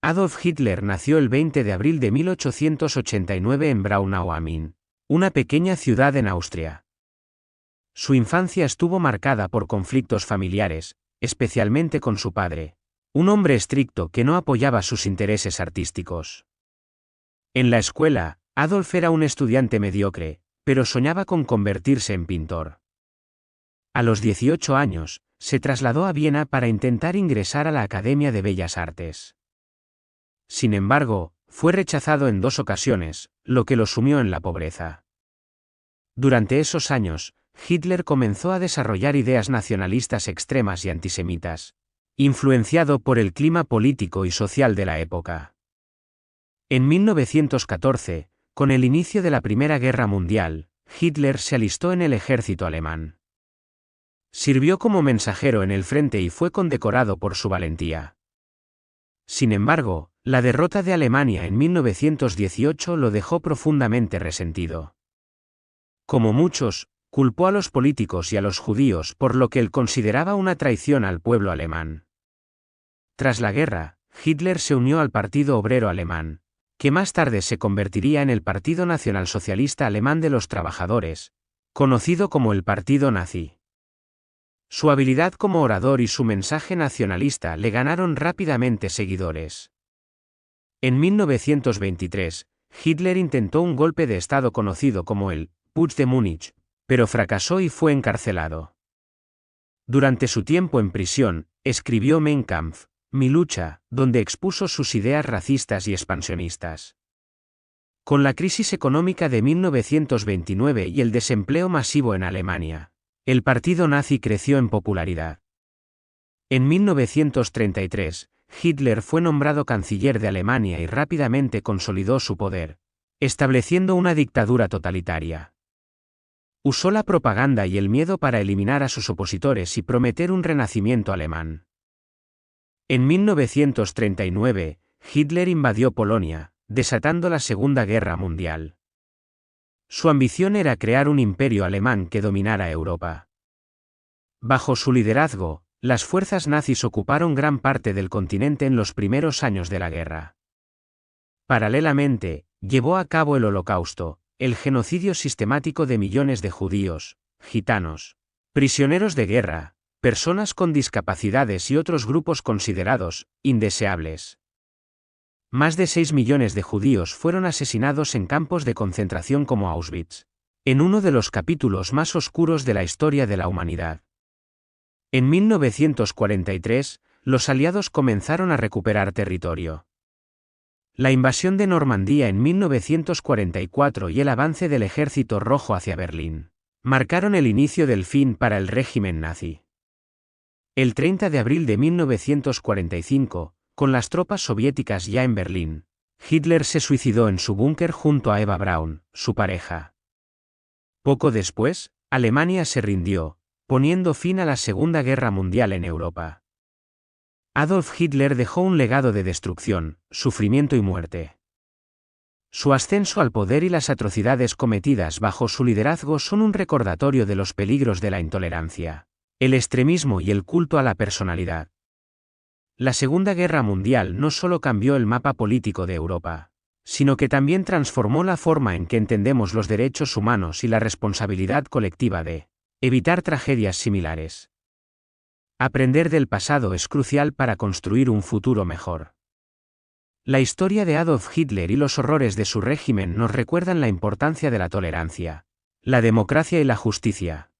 Adolf Hitler nació el 20 de abril de 1889 en Braunau am Inn, una pequeña ciudad en Austria. Su infancia estuvo marcada por conflictos familiares, especialmente con su padre, un hombre estricto que no apoyaba sus intereses artísticos. En la escuela, Adolf era un estudiante mediocre, pero soñaba con convertirse en pintor. A los 18 años, se trasladó a Viena para intentar ingresar a la Academia de Bellas Artes. Sin embargo, fue rechazado en 2 ocasiones, lo que lo sumió en la pobreza. Durante esos años, Hitler comenzó a desarrollar ideas nacionalistas extremas y antisemitas, influenciado por el clima político y social de la época. En 1914, con el inicio de la Primera Guerra Mundial, Hitler se alistó en el ejército alemán. Sirvió como mensajero en el frente y fue condecorado por su valentía. Sin embargo, la derrota de Alemania en 1918 lo dejó profundamente resentido. Como muchos, culpó a los políticos y a los judíos por lo que él consideraba una traición al pueblo alemán. Tras la guerra, Hitler se unió al Partido Obrero Alemán, que más tarde se convertiría en el Partido Nacionalsocialista Alemán de los Trabajadores, conocido como el Partido Nazi. Su habilidad como orador y su mensaje nacionalista le ganaron rápidamente seguidores. En 1923, Hitler intentó un golpe de Estado conocido como el Putsch de Múnich, pero fracasó y fue encarcelado. Durante su tiempo en prisión, escribió Mein Kampf, Mi lucha, donde expuso sus ideas racistas y expansionistas. Con la crisis económica de 1929 y el desempleo masivo en Alemania, el partido nazi creció en popularidad. En 1933, Hitler fue nombrado canciller de Alemania y rápidamente consolidó su poder, estableciendo una dictadura totalitaria. Usó la propaganda y el miedo para eliminar a sus opositores y prometer un renacimiento alemán. En 1939, Hitler invadió Polonia, desatando la Segunda Guerra Mundial. Su ambición era crear un imperio alemán que dominara Europa. Bajo su liderazgo, las fuerzas nazis ocuparon gran parte del continente en los primeros años de la guerra. Paralelamente, llevó a cabo el Holocausto, el genocidio sistemático de millones de judíos, gitanos, prisioneros de guerra, personas con discapacidades y otros grupos considerados indeseables. Más de 6 millones de judíos fueron asesinados en campos de concentración como Auschwitz, en uno de los capítulos más oscuros de la historia de la humanidad. En 1943, los aliados comenzaron a recuperar territorio. La invasión de Normandía en 1944 y el avance del Ejército Rojo hacia Berlín marcaron el inicio del fin para el régimen nazi. El 30 de abril de 1945, con las tropas soviéticas ya en Berlín, Hitler se suicidó en su búnker junto a Eva Braun, su pareja. Poco después, Alemania se rindió, poniendo fin a la Segunda Guerra Mundial en Europa. Adolf Hitler dejó un legado de destrucción, sufrimiento y muerte. Su ascenso al poder y las atrocidades cometidas bajo su liderazgo son un recordatorio de los peligros de la intolerancia, el extremismo y el culto a la personalidad. La Segunda Guerra Mundial no solo cambió el mapa político de Europa, sino que también transformó la forma en que entendemos los derechos humanos y la responsabilidad colectiva de evitar tragedias similares. Aprender del pasado es crucial para construir un futuro mejor. La historia de Adolf Hitler y los horrores de su régimen nos recuerdan la importancia de la tolerancia, la democracia y la justicia.